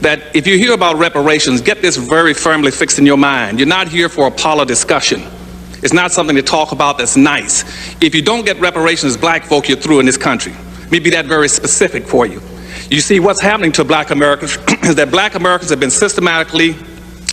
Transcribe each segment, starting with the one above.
that if you hear about reparations, get this very firmly fixed in your mind. You're not here for a parlor discussion. It's not something to talk about that's nice. If you don't get reparations as black folk, you're through in this country. Let me be that very specific for you. You see, what's happening to black Americans is that black Americans have been systematically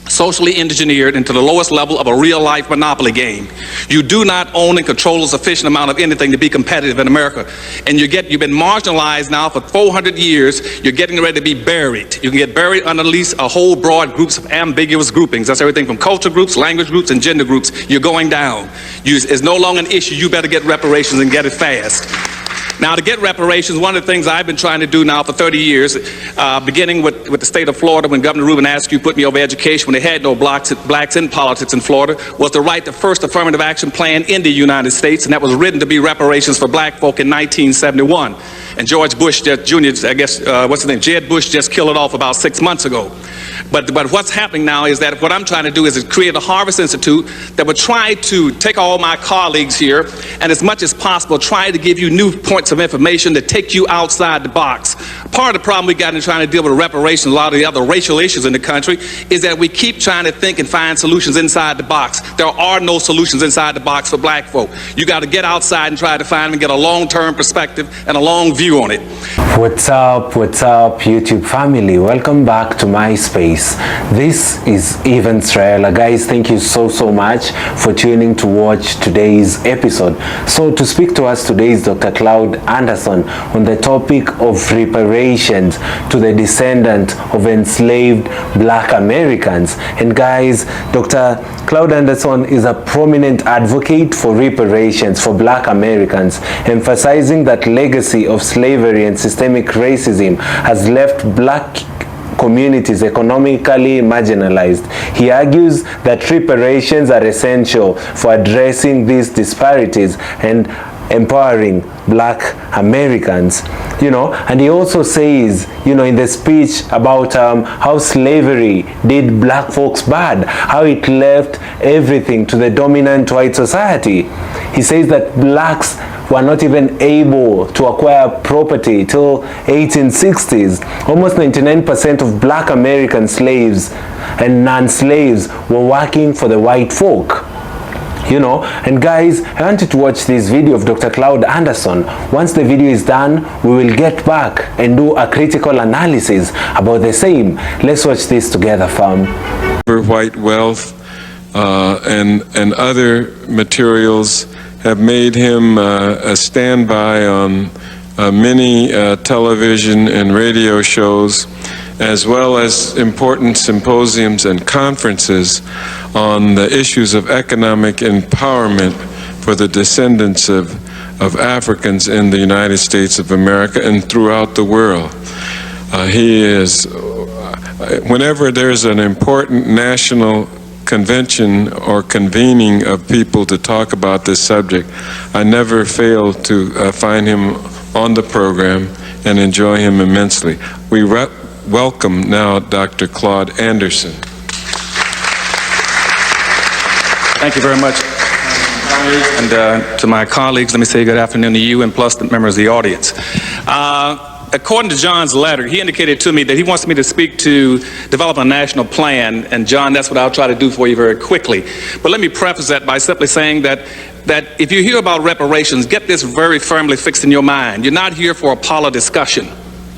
socially engineered into the lowest level of a real-life monopoly game. You do not own and control a sufficient amount of anything to be competitive in America. And you've been marginalized now for 400 years. You're getting ready to be buried. You can get buried underneath a whole broad groups of ambiguous groupings. That's everything from culture groups, language groups, and gender groups. You're going down. It's no longer an issue. You better get reparations and get it fast. Now, to get reparations, one of the things I've been trying to do now for 30 years, beginning with the state of Florida, when Governor Rubin Askew put me over education, when they had no blacks in politics in Florida, was to write the first affirmative action plan in the United States, and that was written to be reparations for black folk in 1971. And George Bush Jr., I guess, what's his name, Jed Bush just killed it off about 6 months ago. But what's happening now is that what I'm trying to do is create a Harvest Institute that would try to take all my colleagues here and as much as possible try to give you new points of information to take you outside the box. Part of the problem we got in trying to deal with reparations, a lot of the other racial issues in the country, is that we keep trying to think and find solutions inside the box. There are no solutions inside the box for black folk. You got to get outside and try to find them and get a long-term perspective and a long view on it. What's up, YouTube family? Welcome back to my space. This is Even Sraela. Guys, thank you so much for tuning to watch today's episode. So to speak to us today is Dr. Claud Anderson on the topic of reparations to the descendant of enslaved black Americans. And guys, Dr. Claud Anderson is a prominent advocate for reparations for black Americans, emphasizing that legacy of slavery and systemic racism has left black communities economically marginalized. He argues that reparations are essential for addressing these disparities and empowering black Americans, and he also says, in the speech about how slavery did black folks bad, how it left everything to the dominant white society. He says that blacks were not even able to acquire property till 1860s. Almost 99% of black American slaves and non-slaves were working for the white folk. And guys, I want you to watch this video of Dr. Claud Anderson. Once the video is done, we will get back and do a critical analysis about the same. Let's watch this together, fam. White wealth and other materials have made him a standby on many television and radio shows, as well as important symposiums and conferences on the issues of economic empowerment for the descendants of Africans in the United States of America and throughout the world. He is, whenever there's an important national convention or convening of people to talk about this subject, I never fail to find him on the program and enjoy him immensely. We welcome now Dr. Claud Anderson. Thank you very much. And to my colleagues, let me say good afternoon to you and plus the members of the audience. According to John's letter, he indicated to me that he wants me to speak to develop a national plan, and John, that's what I'll try to do for you very quickly. But let me preface that by simply saying that if you hear about reparations, get this very firmly fixed in your mind. You're not here for a parlor discussion.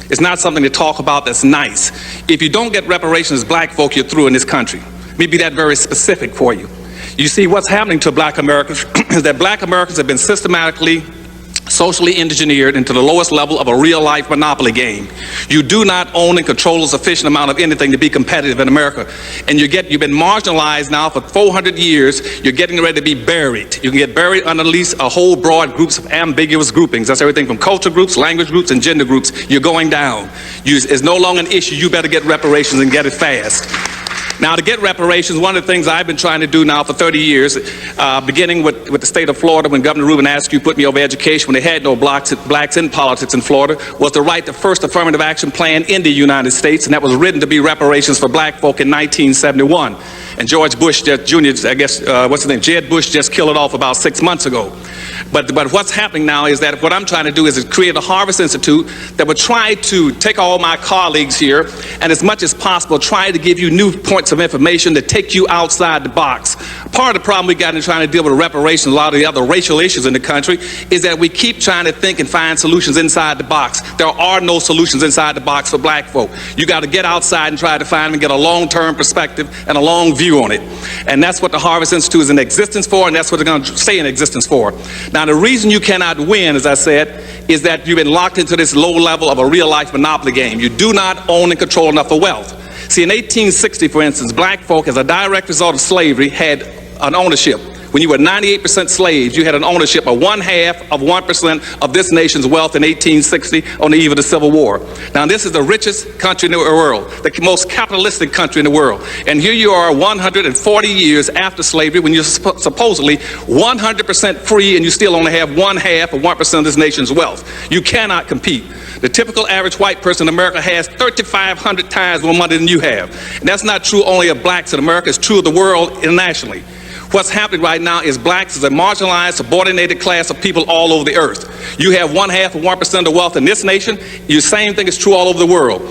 It's not something to talk about that's nice. If you don't get reparations as black folk, you're through in this country. Let me be that very specific for you. You see, what's happening to black Americans is that black Americans have been systematically socially engineered into the lowest level of a real-life monopoly game. You do not own and control a sufficient amount of anything to be competitive in America. And you've been marginalized now for 400 years. You're getting ready to be buried. You can get buried underneath a whole broad groups of ambiguous groupings. That's everything from culture groups, language groups, and gender groups. You're going down. It's no longer an issue. You better get reparations and get it fast. Now, to get reparations, one of the things I've been trying to do now for 30 years, beginning with the state of Florida, when Governor Rubin Askew put me over education, when they had no blacks in politics in Florida, was to write the first affirmative action plan in the United States, and that was written to be reparations for black folk in 1971. And George Bush Jr., I guess, what's his name, Jeb Bush just killed it off about 6 months ago. But what's happening now is that what I'm trying to do is create a Harvest Institute that would try to take all my colleagues here and as much as possible try to give you new points of information to take you outside the box. Part of the problem we got in trying to deal with reparations, a lot of the other racial issues in the country, is that we keep trying to think and find solutions inside the box. There are no solutions inside the box for black folk. You got to get outside and try to find them and get a long-term perspective and a long view on it. And that's what the Harvest Institute is in existence for, and that's what they're going to stay in existence for. Now, the reason you cannot win, as I said, is that you've been locked into this low level of a real-life monopoly game. You do not own and control enough of wealth. See, in 1860, for instance, black folk, as a direct result of slavery, had an ownership. When you were 98% slaves, you had an ownership of 1/2 of 1% of this nation's wealth in 1860 on the eve of the Civil War. Now, this is the richest country in the world, the most capitalistic country in the world. And here you are 140 years after slavery when you're supposedly 100% free and you still only have 1/2 of 1% of this nation's wealth. You cannot compete. The typical average white person in America has 3,500 times more money than you have. And that's not true only of blacks in America, it's true of the world internationally. What's happening right now is blacks is a marginalized, subordinated class of people all over the earth. You have 1/2 of 1% of the wealth in this nation. The same thing is true all over the world.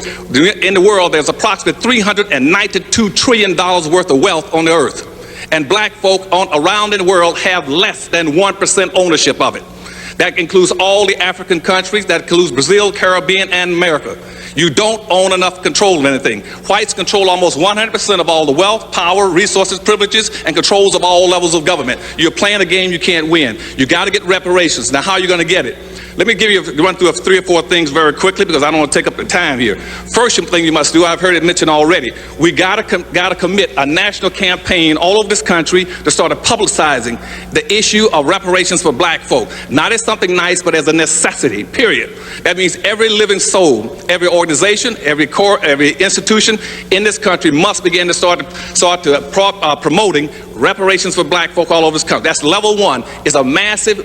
In the world, there's approximately $392 trillion worth of wealth on the earth. And black folk around in the world have less than 1% ownership of it. That includes all the African countries, that includes Brazil, Caribbean, and America. You don't own enough control of anything. Whites control almost 100% of all the wealth, power, resources, privileges, and controls of all levels of government. You're playing a game you can't win. You got to get reparations. Now, how are you going to get it? Let me run through 3 or 4 things very quickly because I don't want to take up the time here. First thing you must do, I've heard it mentioned already, we got to commit a national campaign all over this country to start publicizing the issue of reparations for black folk. Not as something nice, but as a necessity, period. That means every living soul, every organization, every institution in this country must begin to start promoting reparations for black folk all over this country. That's level 1, is a massive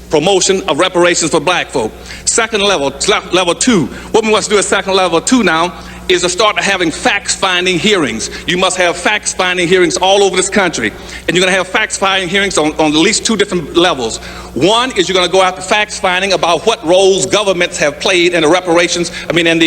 promotion of reparations for black folk. Second level 2, what we must do at second level 2 now is to start having facts-finding hearings. You must have facts-finding hearings all over this country. And you're going to have facts-finding hearings on at least 2 different levels. One is you're going to go after facts-finding about what roles governments have played in the reparations, in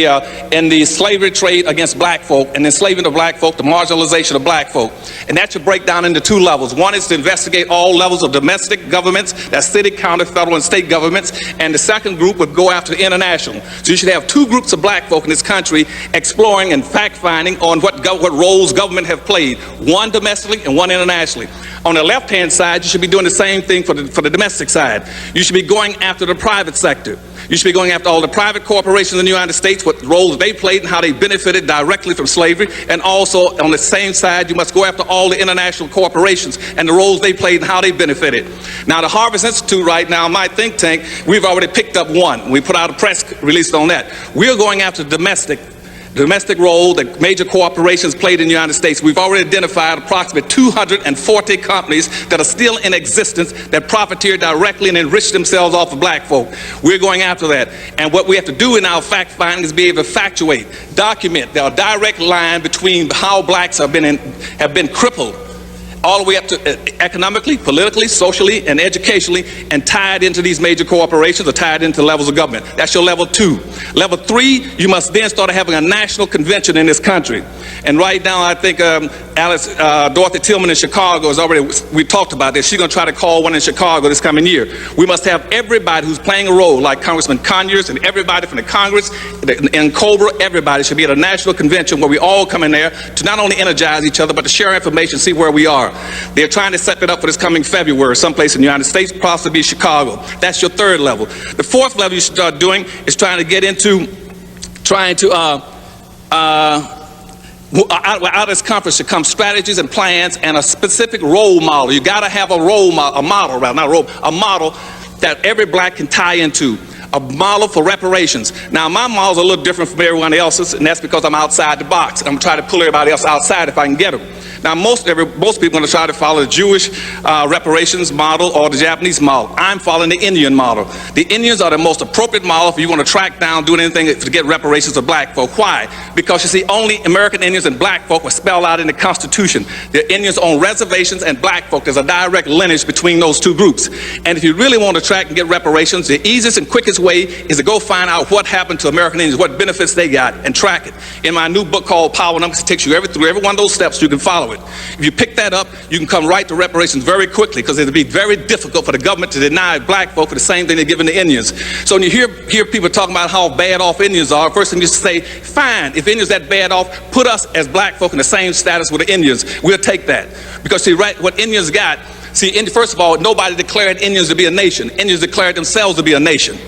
the slavery trade against black folk, and enslavement of black folk, the marginalization of black folk. And that should break down into 2 levels. One is to investigate all levels of domestic governments, that's city, county, federal, and state governments. And the second group would go after the international. So you should have 2 groups of black folk in this country exploring and fact-finding on what roles government have played, one domestically and one internationally. On the left-hand side, you should be doing the same thing for the domestic side. You should be going after the private sector. You should be going after all the private corporations in the United States, what roles they played and how they benefited directly from slavery. And also, on the same side, you must go after all the international corporations and the roles they played and how they benefited. Now, the Harvest Institute right now, my think tank, we've already picked up one. We put out a press release on that. We're going after domestic role that major corporations played in the United States. We've already identified approximately 240 companies that are still in existence that profiteer directly and enrich themselves off of black folk. We're going after that. And what we have to do in our fact finding is be able to factuate, document the direct line between how blacks have been crippled all the way up to economically, politically, socially, and educationally, and tied into these major corporations or tied into levels of government. That's your level 2. Level 3, you must then start having a national convention in this country. And right now, I think Dorothy Tillman in Chicago is already, we talked about this. She's going to try to call one in Chicago this coming year. We must have everybody who's playing a role, like Congressman Conyers and everybody from the Congress and Cobra, everybody should be at a national convention where we all come in there to not only energize each other, but to share information, see where we are. They're trying to set it up for this coming February, someplace in the United States, possibly Chicago. That's your 3rd level. The 4th level you should start doing is trying to get into, out of this conference should come strategies and plans and a specific role model. You got to have a model that every black can tie into. a model for reparations. Now, my model's a little different from everyone else's, and that's because I'm outside the box. I'm trying to pull everybody else outside if I can get them. Now, most people are going to try to follow the Jewish reparations model or the Japanese model. I'm following the Indian model. The Indians are the most appropriate model if you want to track down, doing anything to get reparations of black folk. Why? Because you see, only American Indians and black folk were spelled out in the Constitution. The Indians on reservations and black folk, there's a direct lineage between those two groups. And if you really want to track and get reparations, the easiest and quickest way is to go find out what happened to American Indians, what benefits they got, and track it. In my new book called Power Numbers, it takes you through every one of those steps. You can follow it. If you pick that up, you can come right to reparations very quickly, because it'll be very difficult for the government to deny black folk for the same thing they're giving the Indians. So when you hear people talking about how bad off Indians are, first thing you say, fine, if Indians that bad off, put us as black folk in the same status with the Indians. We'll take that. Because see, right, what Indians got, first of all, nobody declared Indians to be a nation. Indians declared themselves to be a nation.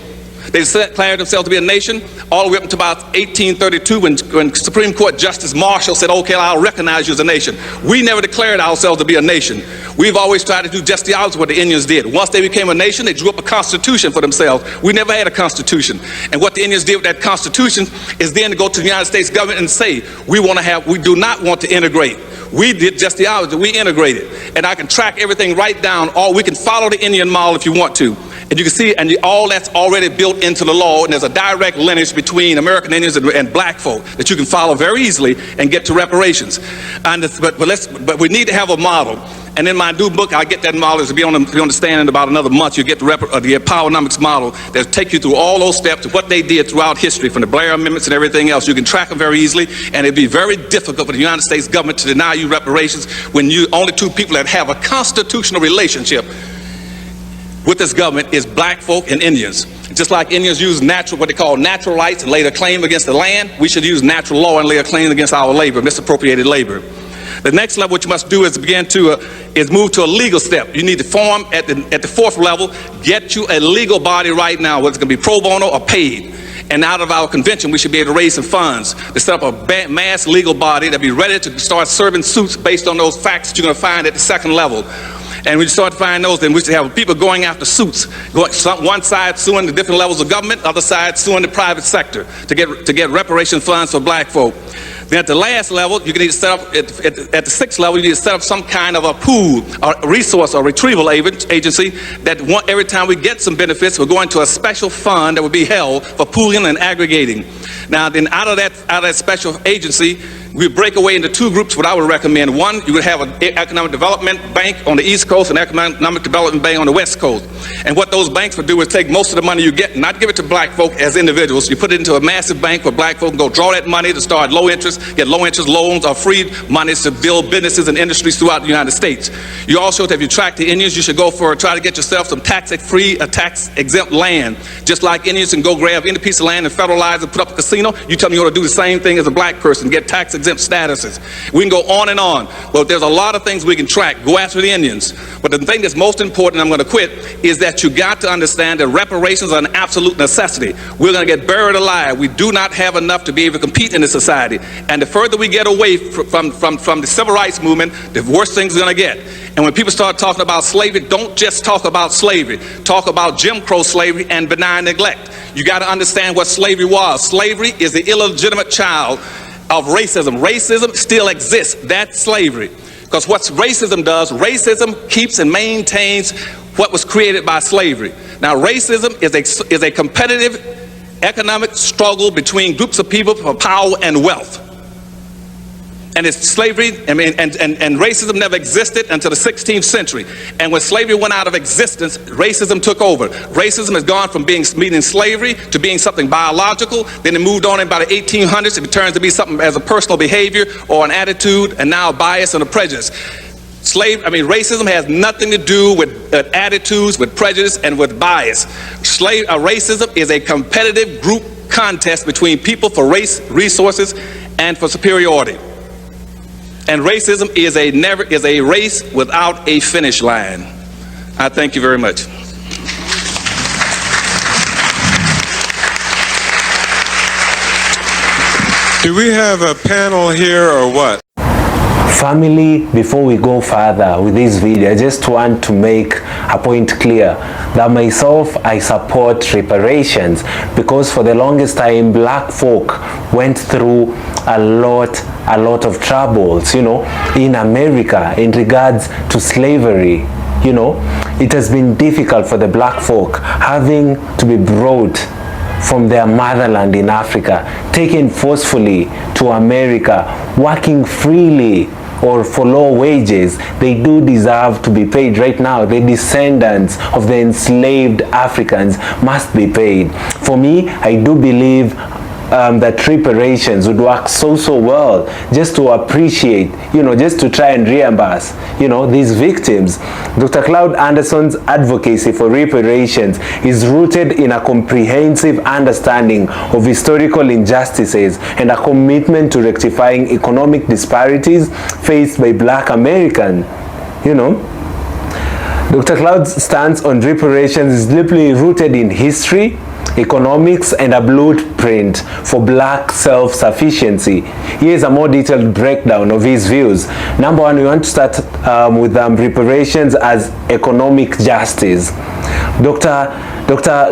They declared themselves to be a nation all the way up to about 1832 when Supreme Court Justice Marshall said, okay, I'll recognize you as a nation. We never declared ourselves to be a nation. We've always tried to do just the opposite of what the Indians did. Once they became a nation, they drew up a constitution for themselves. We never had a constitution. And what the Indians did with that constitution is then to go to the United States government and say, we do not want to integrate. We did just the opposite. We integrated. And I can track everything right down, or we can follow the Indian model if you want to. And you can see, all that's already built into the law, and there's a direct lineage between American Indians and black folk that you can follow very easily and get to reparations. But we need to have a model. And in my new book, I get that model to be on the stand in about another month. You get the Powernomics model that take you through all those steps, what they did throughout history, from the Blair Amendments and everything else. You can track them very easily, and it'd be very difficult for the United States government to deny you reparations when you only two people that have a constitutional relationship with this government is black folk and Indians. Just like Indians use what they call natural rights and lay a claim against the land, we should use natural law and lay a claim against our labor, misappropriated labor. The next level what you must do is move to a legal step. You need to form at the fourth level, get you a legal body right now, whether it's going to be pro bono or paid. And out of our convention, we should be able to raise some funds to set up a mass legal body that'll be ready to start serving suits based on those facts that you're going to find at the second level. And when you start to find those, then we should have people going after suits. One side suing the different levels of government, other side suing the private sector to get reparation funds for black folk. Then at the last level, you need to set up, at the sixth level, you need to set up some kind of a pool, or resource, or retrieval agency that every time we get some benefits, we're going to a special fund that will be held for pooling and aggregating. Now, then out of that special agency, we break away into two groups, what I would recommend. One, you would have an economic development bank on the East Coast and economic development bank on the West Coast. And what those banks would do is take most of the money you get, not give it to black folk as individuals. You put it into a massive bank where black folk can go draw that money to start low interest, get low interest loans or free monies to build businesses and industries throughout the United States. You also, if you track the Indians, you should try to get yourself some tax-free, tax-exempt land. Just like Indians can go grab any piece of land and federalize and put up a casino, you tell me you want to do the same thing as a black person, get tax-exempt statuses. We can go on and on. Well, there's a lot of things we can track. Go after the Indians. But the thing that's most important, I'm going to quit, is that you got to understand that reparations are an absolute necessity. We're going to get buried alive. We do not have enough to be able to compete in this society. And the further we get away from the civil rights movement, the worse things are going to get. And when people start talking about slavery, don't just talk about slavery. Talk about Jim Crow slavery and benign neglect. You got to understand what slavery was. Slavery is the illegitimate child of racism. Racism still exists. That's slavery. Because what racism does, racism keeps and maintains what was created by slavery. Now, racism is a competitive economic struggle between groups of people for power and wealth. And it's slavery, and racism never existed until the 16th century. And when slavery went out of existence, racism took over. Racism has gone from meaning slavery to being something biological. Then it moved on in about the 1800s. It turns to be something as a personal behavior or an attitude, and now a bias and a prejudice. Racism has nothing to do with attitudes, with prejudice, and with bias. Racism is a competitive group contest between people for race, resources, and for superiority. And racism is a race without a finish line. I thank you very much. Do we have a panel here or what? Family, before we go further with this video, I just want to make a point clear that myself, I support reparations, because for the longest time black folk went through a lot of troubles, you know, in America in regards to slavery. You know, it has been difficult for the black folk having to be brought from their motherland in Africa, taken forcefully to America, working freely or for low wages. They do deserve to be paid. Right now, the descendants of the enslaved Africans must be paid. For me, I do believe that reparations would work so well, just to appreciate, you know, just to try and reimburse, you know, these victims. Dr. Claud Anderson's advocacy for reparations is rooted in a comprehensive understanding of historical injustices and a commitment to rectifying economic disparities faced by black Americans. You know, Dr. Claud's stance on reparations is deeply rooted in history, economics, and a blueprint for black self-sufficiency. Here is a more detailed breakdown of his views. Number one, we want to start with reparations as economic justice. Dr.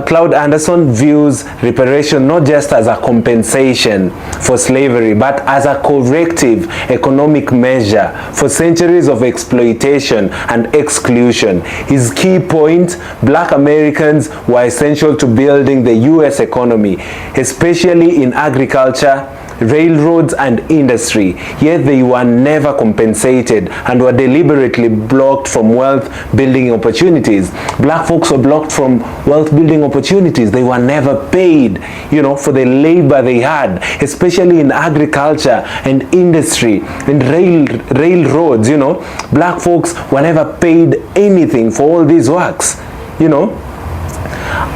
Claud Anderson views reparation not just as a compensation for slavery, but as a corrective economic measure for centuries of exploitation and exclusion. His key point: black Americans were essential to building the U.S. economy, especially in agriculture, railroads, and industry, yet they were never compensated and were deliberately blocked from wealth building opportunities. Black folks were blocked from wealth building opportunities. They were never paid, you know, for the labor they had, especially in agriculture and industry and railroads. You know, black folks were never paid anything for all these works. You know,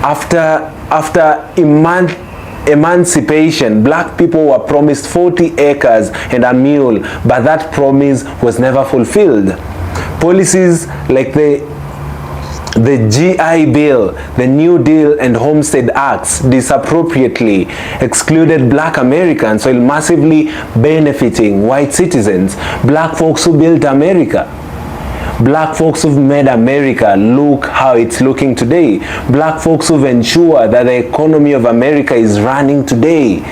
after emancipation, black people were promised 40 acres and a mule, but that promise was never fulfilled. Policies like the GI Bill, the New Deal, and Homestead Acts disappropriately excluded black Americans while massively benefiting white citizens, black folks who built America. Black folks who've made America look how it's looking today. Black folks who've ensured that the economy of America is running today.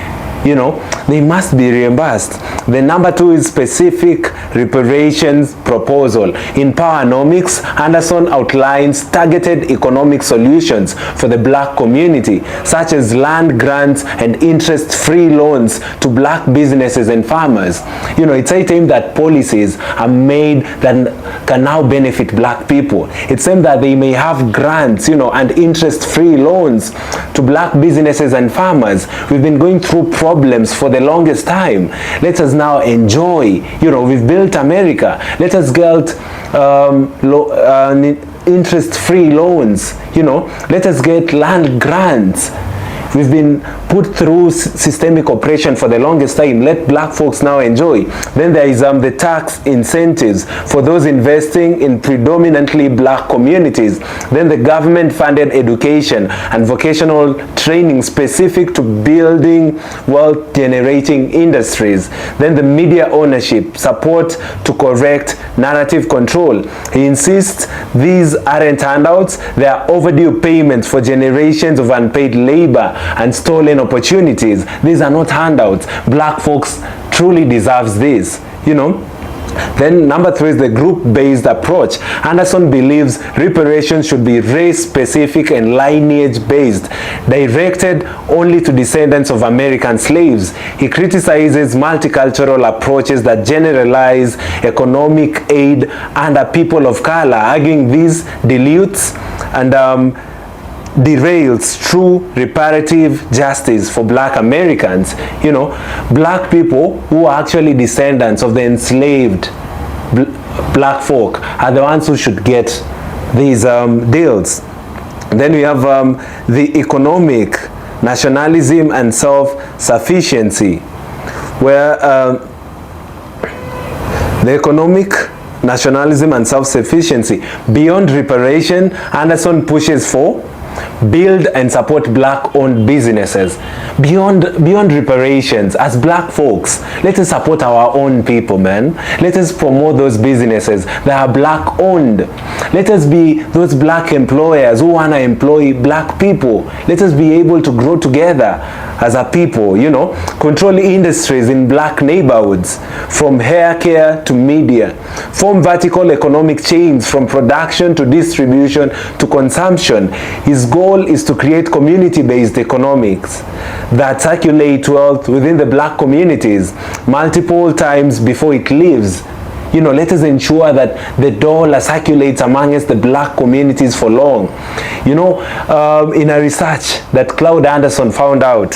You know, they must be reimbursed. The number two is specific reparations proposal. In Powernomics, Anderson outlines targeted economic solutions for the black community, such as land grants and interest-free loans to black businesses and farmers. You know, it's a time that policies are made that can now benefit black people. It's time that they may have grants, you know, and interest-free loans to black businesses and farmers. We've been going through problems for the longest time. Let us now enjoy, you know, we've built America. Let us get interest-free loans, you know. Let us get land grants. We've been put through systemic oppression for the longest time. Let black folks now enjoy. Then there is the tax incentives for those investing in predominantly black communities. Then the government-funded education and vocational training specific to building wealth-generating industries. Then the media ownership, support to correct narrative control. He insists these aren't handouts, they are overdue payments for generations of unpaid labor and stolen opportunities. These are not handouts. Black folks truly deserves this, you know. Then number three is the group-based approach. Anderson believes reparations should be race-specific and lineage-based, directed only to descendants of American slaves. He criticizes multicultural approaches that generalize economic aid under people of color, arguing these dilutes and derails true reparative justice for black Americans. You know, black people who are actually descendants of the enslaved black folk are the ones who should get these deals. Then we have the economic nationalism and self-sufficiency, where the economic nationalism and self-sufficiency beyond reparation, Anderson pushes for build and support black-owned businesses. Beyond reparations, as black folks, let us support our own people, man. Let us promote those businesses that are black-owned. Let us be those black employers who want to employ black people. Let us be able to grow together as a people, you know, control industries in black neighborhoods, from hair care to media, form vertical economic chains from production to distribution to consumption. His goal is to create community-based economics that circulate wealth within the black communities multiple times before it leaves. You know, let us ensure that the dollar circulates amongst the black communities for long. You know, in a research that Claud found out,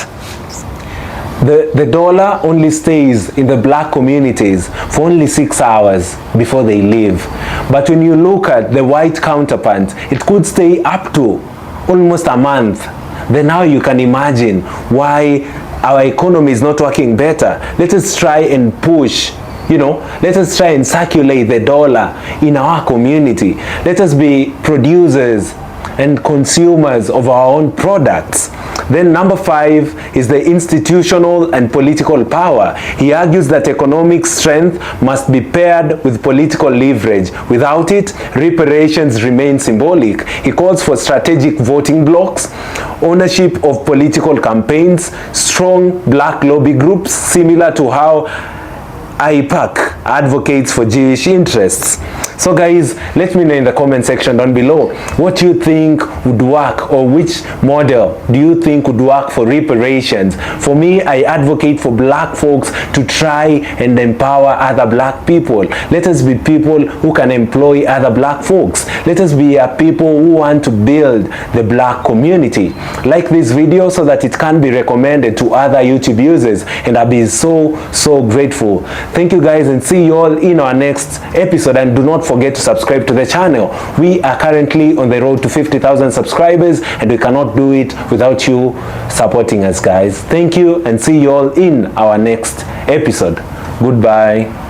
the dollar only stays in the black communities for only 6 hours before they leave. But when you look at the white counterpart, it could stay up to almost a month. Then now you can imagine why our economy is not working better. Let us try and push, you know, let us try and circulate the dollar in our community. Let us be producers and consumers of our own products. Then number 5 is the institutional and political power. He argues that economic strength must be paired with political leverage. Without it, reparations remain symbolic. He calls for strategic voting blocks, ownership of political campaigns, strong black lobby groups, similar to how AIPAC advocates for Jewish interests. So guys, let me know in the comment section down below what you think would work, or which model do you think would work for reparations. For me, I advocate for black folks to try and empower other black people. Let us be people who can employ other black folks. Let us be a people who want to build the black community. Like this video so that it can be recommended to other YouTube users, and I'll be so grateful. Thank you guys, and see you all in our next episode. And do not forget to subscribe to the channel. We are currently on the road to 50,000 subscribers, and we cannot do it without you supporting us, guys. Thank you, and see you all in our next episode. Goodbye.